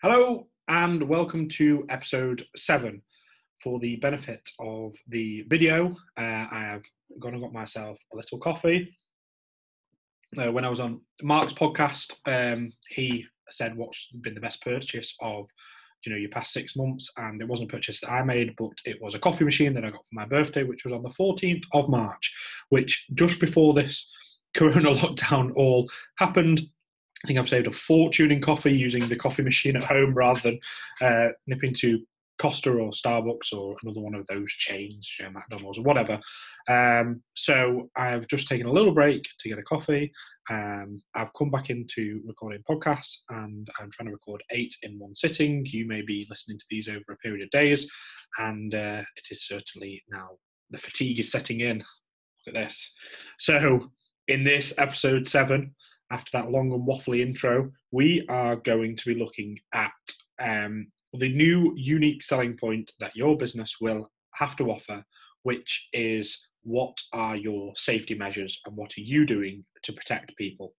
Hello and welcome to episode 7. For the benefit of the video, I have gone and got myself a little coffee. When I was on Mark's podcast, he said what's been the best purchase of your past 6 months, and it wasn't a purchase that I made, but it was a coffee machine that I got for my birthday, which was on the 14th of March, which just before this corona lockdown all happened. I think I've saved a fortune in coffee using the coffee machine at home rather than nipping to Costa or Starbucks or another one of those chains, McDonald's or whatever. So I've just taken a little break to get a coffee. I've come back into recording podcasts and I'm trying to record 8 in one sitting. You may be listening to these over a period of days, and it is certainly now the fatigue is setting in. Look at this. So in this episode 7, after that long and waffly intro, we are going to be looking at the new unique selling point that your business will have to offer, which is what are your safety measures and what are you doing to protect people.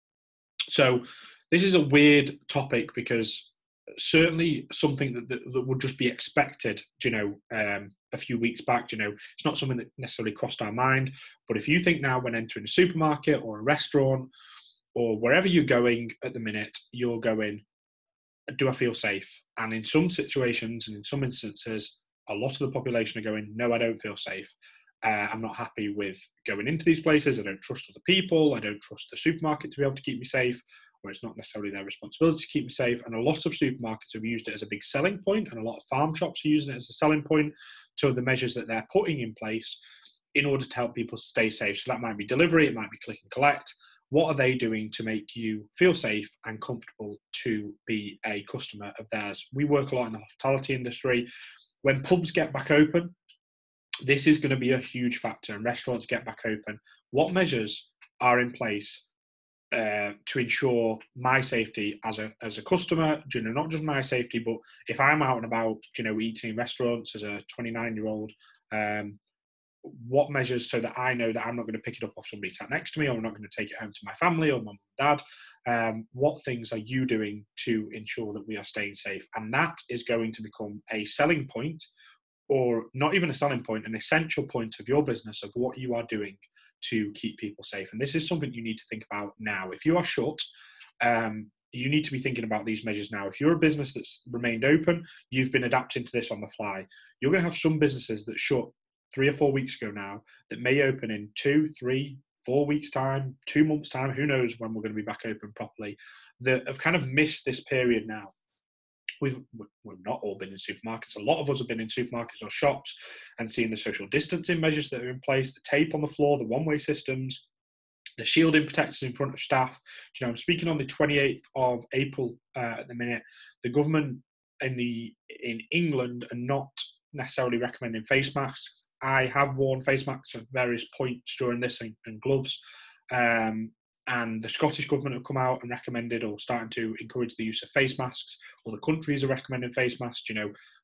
So this is a weird topic because certainly something that would just be expected, a few weeks back, it's not something that necessarily crossed our mind. But if you think now when entering a supermarket or a restaurant or wherever you're going at the minute, you're going, do I feel safe? And in some situations and in some instances, a lot of the population are going, no, I don't feel safe. I'm not happy with going into these places. I don't trust other people. I don't trust the supermarket to be able to keep me safe, or it's not necessarily their responsibility to keep me safe. And a lot of supermarkets have used it as a big selling point, and a lot of farm shops are using it as a selling point to the measures that they're putting in place in order to help people stay safe. So that might be delivery, it might be click and collect. What are they doing to make you feel safe and comfortable to be a customer of theirs? We work a lot in the hospitality industry. When pubs get back open, this is going to be a huge factor, and restaurants get back open. What measures are in place to ensure my safety as a customer, not just my safety, but if I'm out and about, eating in restaurants as a 29-year-old, what measures so that I know that I'm not going to pick it up off somebody sat next to me, or I'm not going to take it home to my family or mum and dad. What things are you doing to ensure that we are staying safe? And that is going to become a selling point, or not even a selling point, an essential point of your business of what you are doing to keep people safe. And this is something you need to think about now. If you are shut, you need to be thinking about these measures now. If you're a business that's remained open, you've been adapting to this on the fly. You're going to have some businesses that shut 3 or 4 weeks ago now that may open in 2, 3, 4 weeks time, 2 months time, who knows when we're going to be back open properly, that have kind of missed this period now. We've not all been in supermarkets. A lot of us have been in supermarkets or shops and seen the social distancing measures that are in place, the tape on the floor, the one-way systems, the shielding protectors in front of staff. I'm speaking on the 28th of April at the minute. The government in England are not necessarily recommending face masks. I have worn face masks at various points during this and gloves. And the Scottish government have come out and recommended or starting to encourage the use of face masks. Other countries are recommending face masks.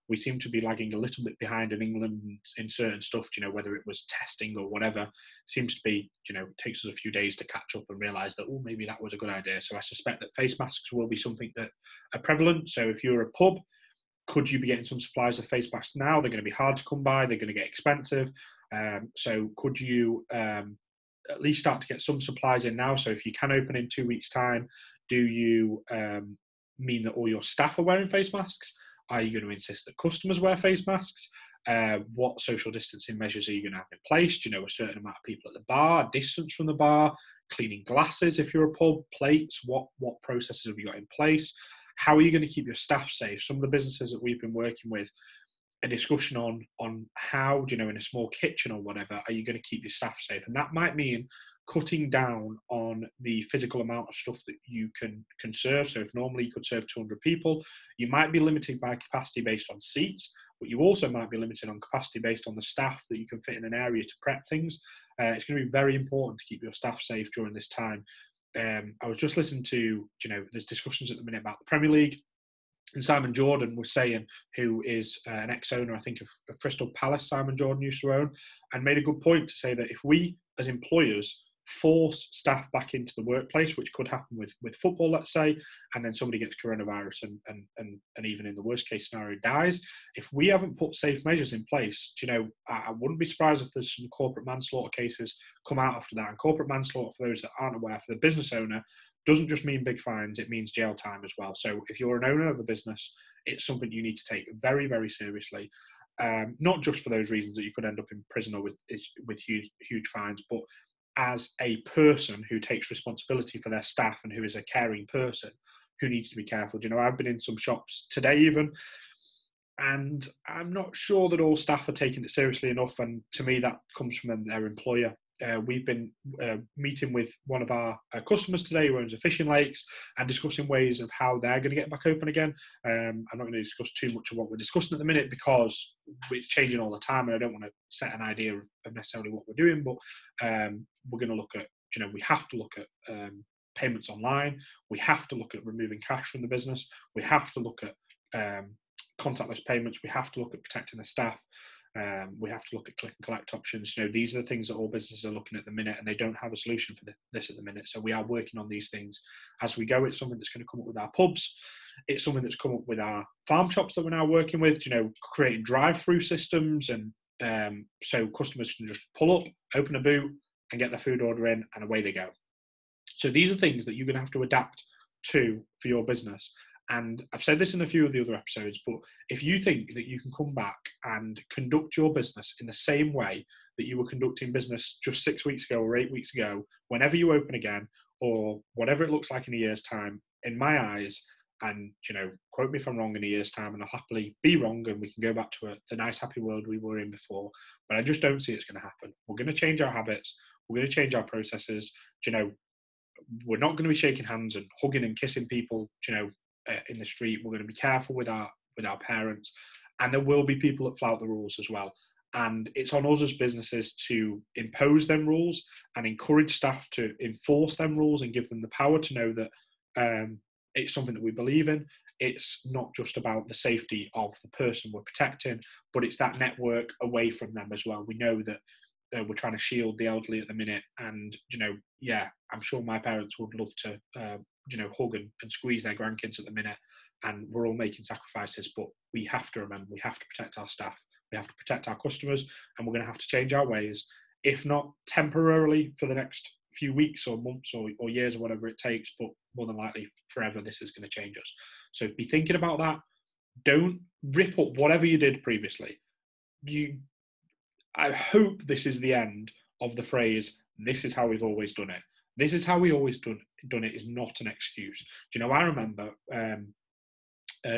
We seem to be lagging a little bit behind in England in certain stuff, whether it was testing or whatever. Seems to be, it takes us a few days to catch up and realise that, maybe that was a good idea. So I suspect that face masks will be something that are prevalent. So if you're a pub, could you be getting some supplies of face masks now? They're going to be hard to come by. They're going to get expensive. So could you at least start to get some supplies in now? So if you can open in 2 weeks' time, do you mean that all your staff are wearing face masks? Are you going to insist that customers wear face masks? What social distancing measures are you going to have in place? A certain amount of people at the bar, distance from the bar, cleaning glasses if you're a pub, plates? What processes have you got in place? How are you going to keep your staff safe? Some of the businesses that we've been working with, a discussion on how, in a small kitchen or whatever, are you going to keep your staff safe? And that might mean cutting down on the physical amount of stuff that you can serve. So if normally you could serve 200 people, you might be limited by capacity based on seats, but you also might be limited on capacity based on the staff that you can fit in an area to prep things. It's going to be very important to keep your staff safe during this time. I was just listening to, there's discussions at the minute about the Premier League, and Simon Jordan was saying, who is an ex-owner, I think, of Crystal Palace, Simon Jordan used to own, and made a good point to say that if we, as employers, force staff back into the workplace, which could happen with football, let's say, and then somebody gets coronavirus and even in the worst case scenario dies. If we haven't put safe measures in place, I wouldn't be surprised if there's some corporate manslaughter cases come out after that. And corporate manslaughter, for those that aren't aware, for the business owner, doesn't just mean big fines, it means jail time as well. So if you're an owner of a business, it's something you need to take very, very seriously. Not just for those reasons that you could end up in prison or with huge fines, but as a person who takes responsibility for their staff and who is a caring person who needs to be careful. I've been in some shops today even, and I'm not sure that all staff are taking it seriously enough. And to me, that comes from their employer. We've been meeting with one of our customers today who owns a fishing lakes and discussing ways of how they're going to get back open again. I'm not going to discuss too much of what we're discussing at the minute because it's changing all the time and I don't want to set an idea of necessarily what we're doing, but we're going to look at, we have to look at payments online. We have to look at removing cash from the business. We have to look at contactless payments. We have to look at protecting the staff. We have to look at click and collect options. These are the things that all businesses are looking at the minute, and they don't have a solution for this at the minute. So we are working on these things as we go. It's something that's going to come up with our pubs. It's something that's come up with our farm shops that we're now working with, creating drive-through systems. And so customers can just pull up, open a boot and get their food order in and away they go. So these are things that you're going to have to adapt to for your business. And I've said this in a few of the other episodes, but if you think that you can come back and conduct your business in the same way that you were conducting business just 6 weeks ago or 8 weeks ago, whenever you open again, or whatever it looks like in a year's time, in my eyes, and, quote me if I'm wrong in a year's time, and I'll happily be wrong, and we can go back to the nice, happy world we were in before, but I just don't see it's going to happen. We're going to change our habits. We're going to change our processes. We're not going to be shaking hands and hugging and kissing people, in the street. We're going to be careful with our parents, and there will be people that flout the rules as well. And it's on us as businesses to impose them rules and encourage staff to enforce them rules and give them the power to know that it's something that we believe in. It's not just about the safety of the person we're protecting, but it's that network away from them as well. We know that we're trying to shield the elderly at the minute, and I'm sure my parents would love to hug and squeeze their grandkids at the minute, and we're all making sacrifices, but we have to remember, we have to protect our staff, we have to protect our customers, and we're going to have to change our ways, if not temporarily for the next few weeks or months or years or whatever it takes, but more than likely forever this is going to change us. So be thinking about that. Don't rip up whatever you did previously. I hope this is the end of the phrase, this is how we've always done it. This is how we always done it is not an excuse. I remember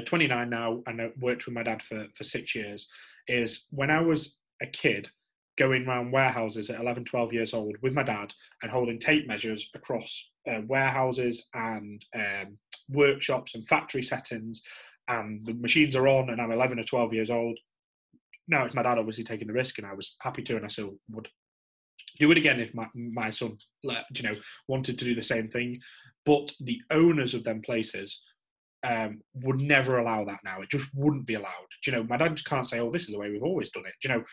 29 now, and I worked with my dad for 6 years, is when I was a kid going around warehouses at 11, 12 years old with my dad and holding tape measures across warehouses and workshops and factory settings, and the machines are on and I'm 11 or 12 years old. Now it's my dad obviously taking the risk, and I was happy to, and I still would do it again if my son, wanted to do the same thing. But the owners of them places would never allow that now. It just wouldn't be allowed. My dad can't say, oh, this is the way we've always done it.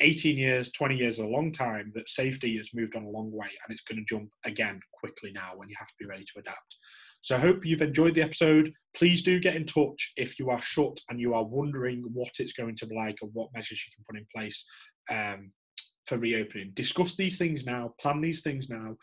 18 years, 20 years is a long time that safety has moved on a long way, and it's going to jump again quickly now when you have to be ready to adapt. So I hope you've enjoyed the episode. Please do get in touch if you are shut and you are wondering what it's going to be like and what measures you can put in place for reopening. Discuss these things now, plan these things now.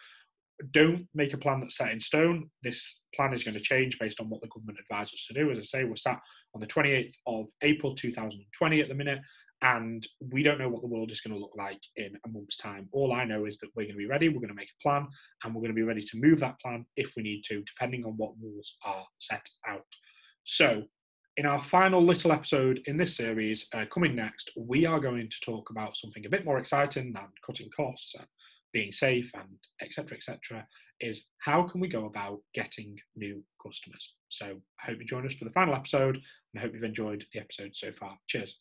Don't make a plan that's set in stone. This plan is going to change based on what the government advises us to do. As I say, we're sat on the 28th of April 2020 at the minute, and we don't know what the world is going to look like in a month's time. All I know is that we're going to be ready, we're going to make a plan, and we're going to be ready to move that plan if we need to, depending on what rules are set out. So, in our final little episode in this series, coming next, we are going to talk about something a bit more exciting than cutting costs and being safe and etc., is how can we go about getting new customers. So I hope you join us for the final episode, and I hope you've enjoyed the episode so far. Cheers.